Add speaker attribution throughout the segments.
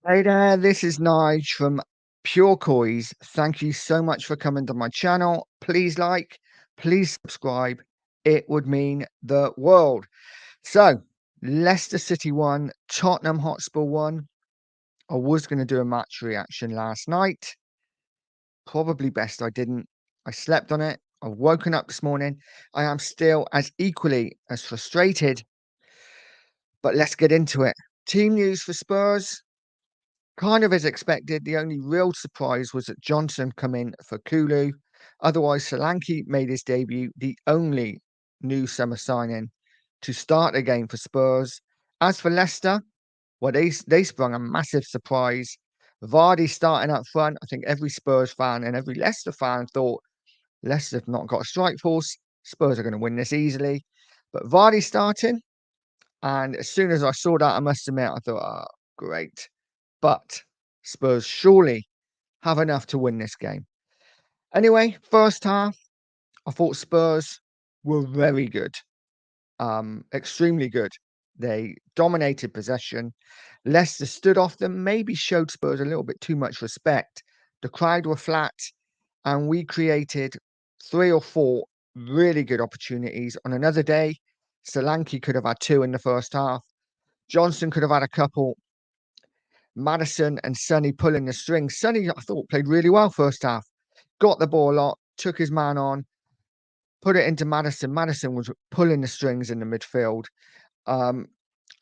Speaker 1: Hey there, this is Nige from Pure Coys. Thank you so much for coming to my channel. Please like, please subscribe. It would mean the world. So, Leicester City won, Tottenham Hotspur won. I was going to do a match reaction last night. Probably best I didn't. I slept on it. I've woken up this morning. I am still as equally as frustrated. But let's get into it. Team news for Spurs. Kind of as expected, the only real surprise was that Johnson come in for Kulu. Otherwise, Solanke made his debut, the only new summer signing to start a game for Spurs. As for Leicester, well, they sprung a massive surprise. Vardy starting up front. I think every Spurs fan and every Leicester fan thought Leicester have not got a strike force. Spurs are going to win this easily. But Vardy starting, and as soon as I saw that, I must admit, I thought, oh, great. But Spurs surely have enough to win this game. Anyway, first half, I thought Spurs were very good, extremely good. They dominated possession. Leicester stood off them, maybe showed Spurs a little bit too much respect. The crowd were flat, and we created 3 or 4 really good opportunities. On another day, Solanke could have had 2 in the first half. Johnson could have had a couple. Madison and Sonny pulling the strings. Sonny, I thought, played really well first half. Got the ball a lot, took his man on, put it into Madison. Madison was pulling the strings in the midfield. Um,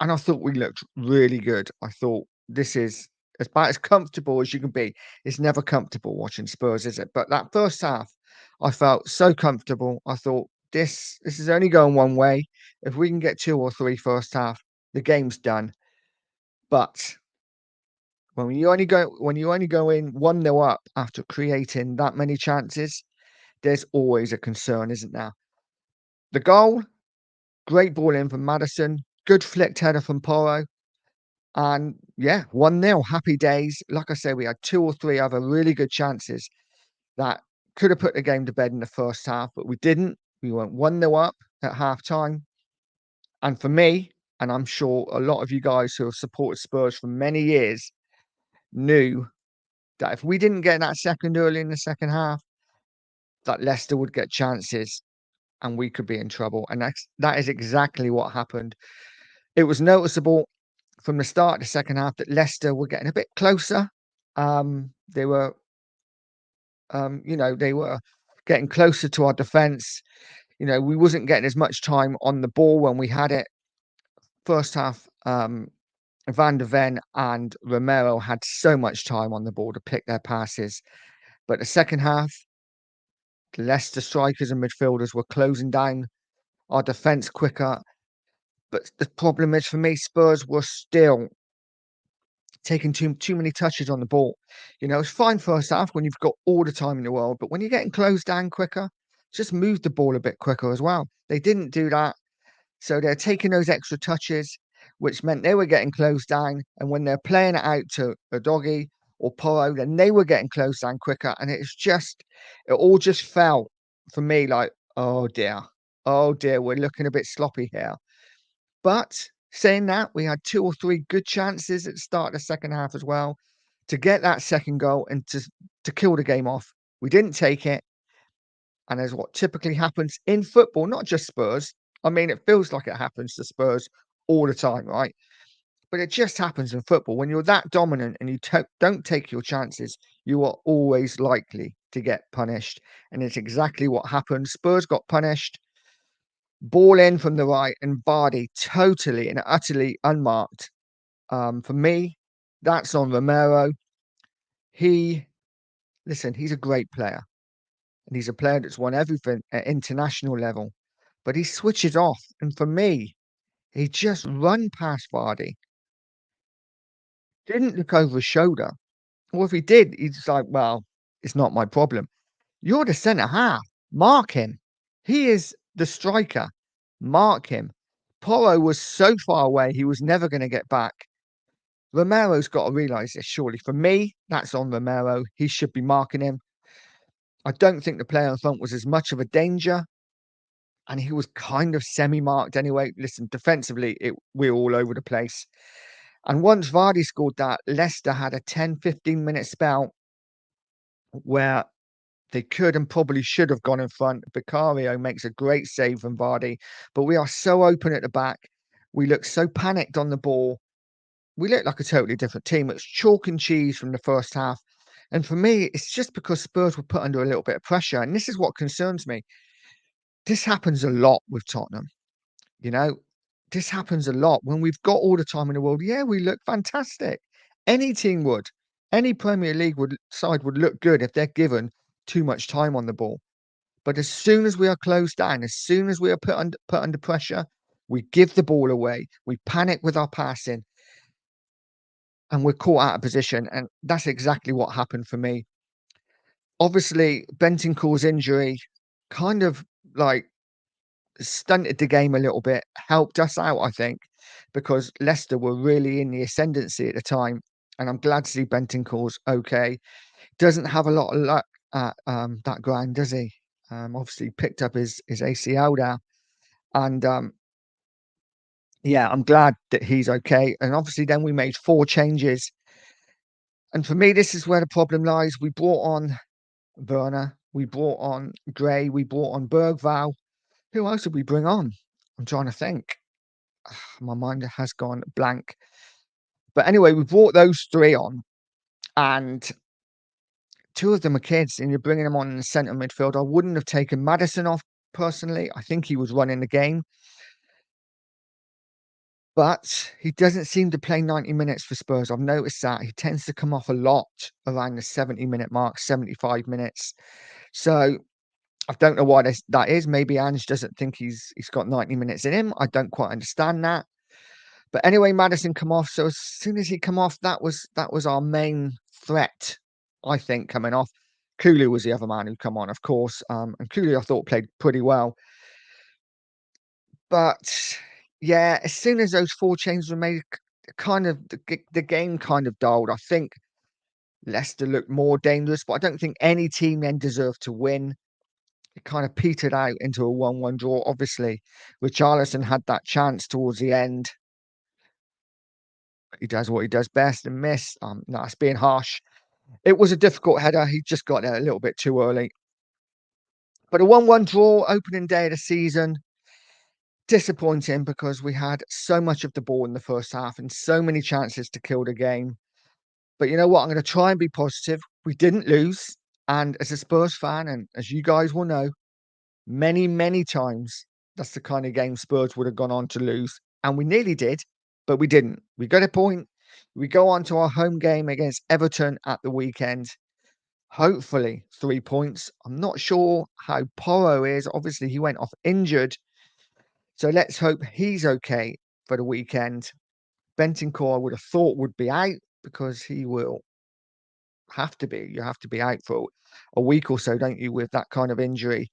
Speaker 1: and I thought we looked really good. I thought this is about as comfortable as you can be. It's never comfortable watching Spurs, is it? But that first half, I felt so comfortable. I thought this is only going one way. If we can get 2 or 3 first half, the game's done. But when you only go in 1-0 up after creating that many chances, there's always a concern, isn't there? The goal, great ball in from Madison, good flicked header from Porro, and yeah, 1-0, happy days. Like I say, we had 2 or 3 other really good chances that could have put the game to bed in the first half, but we didn't. We went 1-0 up at half time. And for me, and I'm sure a lot of you guys who have supported Spurs for many years knew that if we didn't get that second early in the second half, that Leicester would get chances and we could be in trouble. And that is exactly what happened. It was noticeable from the start of the second half that Leicester were getting a bit closer. They were, they were getting closer to our defence. We wasn't getting as much time on the ball when we had it. First half, Van der Ven and Romero had so much time on the ball to pick their passes. But the second half, the Leicester strikers and midfielders were closing down our defence quicker. But the problem is for me, Spurs were still taking too many touches on the ball. It's fine first half when you've got all the time in the world, but when you're getting closed down quicker, just move the ball a bit quicker as well. They didn't do that. So they're taking those extra touches, which meant they were getting closed down. And when they're playing it out to a doggy or Porro, then they were getting closed down quicker. And it all just felt for me like, oh dear, we're looking a bit sloppy here. But saying that, we had 2 or 3 good chances at the start of the second half as well to get that second goal and to kill the game off. We didn't take it. And as what typically happens in football, not just Spurs. I mean, it feels like it happens to Spurs all the time, right? But it just happens in football. When you're that dominant and you don't take your chances, you are always likely to get punished. And it's exactly what happened. Spurs got punished. Ball in from the right, and Vardy totally and utterly unmarked. For me, that's on Romero. He's a great player, and he's a player that's won everything at international level. But he switches off, and for me, he just run past Vardy, didn't look over his shoulder. Or if he did, he's like, well, it's not my problem. You're the centre half. Mark him. He is the striker. Mark him. Porro was so far away, he was never going to get back. Romero's got to realise this, surely. For me, that's on Romero. He should be marking him. I don't think the player in front was as much of a danger, and he was kind of semi-marked anyway. Listen, defensively, we're all over the place. And once Vardy scored that, Leicester had a 10-15 minute spell where they could and probably should have gone in front. Vicario makes a great save from Vardy, but we are so open at the back. We look so panicked on the ball. We look like a totally different team. It's chalk and cheese from the first half. And for me, it's just because Spurs were put under a little bit of pressure. And this is what concerns me. This happens a lot with Tottenham. You know, this happens a lot when we've got all the time in the world. Yeah, we look fantastic. Any team would, any Premier League side would look good if they're given too much time on the ball. But as soon as we are closed down, as soon as we are put under pressure, we give the ball away. We panic with our passing, and we're caught out of position. And that's exactly what happened for me. Obviously, Bentancur's injury kind of like stunted the game a little bit, helped us out, I think, because Leicester were really in the ascendancy at the time. And I'm glad to see Bentancur's okay. Doesn't have a lot of luck at that ground, does he? Obviously picked up his ACL there. And yeah, I'm glad that he's okay. And obviously then we made 4 changes. And for me, this is where the problem lies. We brought on Werner, we brought on Gray, we brought on Bergval. Who else did we bring on? I'm trying to think. My mind has gone blank. But anyway, we brought those 3 on, and 2 of them are kids, and you're bringing them on in the centre midfield. I wouldn't have taken Maddison off personally. I think he was running the game, but he doesn't seem to play 90 minutes for Spurs. I've noticed that. He tends to come off a lot around the 70-minute mark, 75 minutes. So I don't know why that is. Maybe Ange doesn't think he's got 90 minutes in him. I don't quite understand that. But anyway, Maddison come off. So as soon as he come off, that was our main threat, I think, coming off. Kulu was the other man who come on, of course. And Kulu, I thought, played pretty well. But yeah, as soon as those 4 changes were made, kind of the game kind of dulled. I think Leicester looked more dangerous, but I don't think any team then deserved to win. It kind of petered out into a 1-1 draw. Obviously, Richarlison had that chance towards the end. He does what he does best and missed. No, that's being harsh. It was a difficult header. He just got there a little bit too early. But a 1-1 draw, opening day of the season, disappointing because we had so much of the ball in the first half and so many chances to kill the game. But you know what? I'm going to try and be positive. We didn't lose. And as a Spurs fan, and as you guys will know, many, many times that's the kind of game Spurs would have gone on to lose. And we nearly did, but we didn't. We got a point. We go on to our home game against Everton at the weekend. Hopefully 3 points. I'm not sure how Porro is. Obviously, he went off injured. So let's hope he's okay for the weekend. Bentancur I would have thought would be out because he will have to be. You have to be out for a week or so, don't you, with that kind of injury?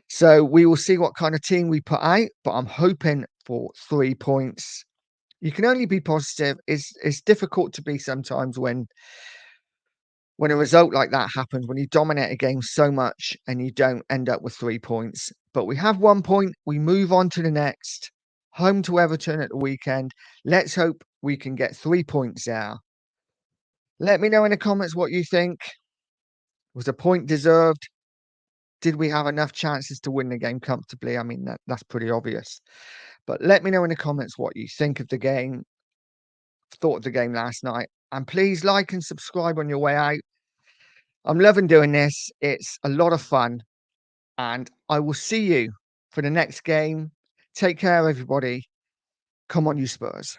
Speaker 1: So we will see what kind of team we put out, but I'm hoping for 3 points. You can only be positive. It's difficult to be sometimes when a result like that happens, when you dominate a game so much and you don't end up with 3 points. But we have 1 point. We move on to the next. Home to Everton at the weekend. Let's hope we can get 3 points there. Let me know in the comments what you think. Was a point deserved? Did we have enough chances to win the game comfortably? I mean, that's pretty obvious. But let me know in the comments what you think of the game, thought of the game last night. And please like and subscribe on your way out. I'm loving doing this. It's a lot of fun. And I will see you for the next game. Take care, everybody. Come on, you Spurs.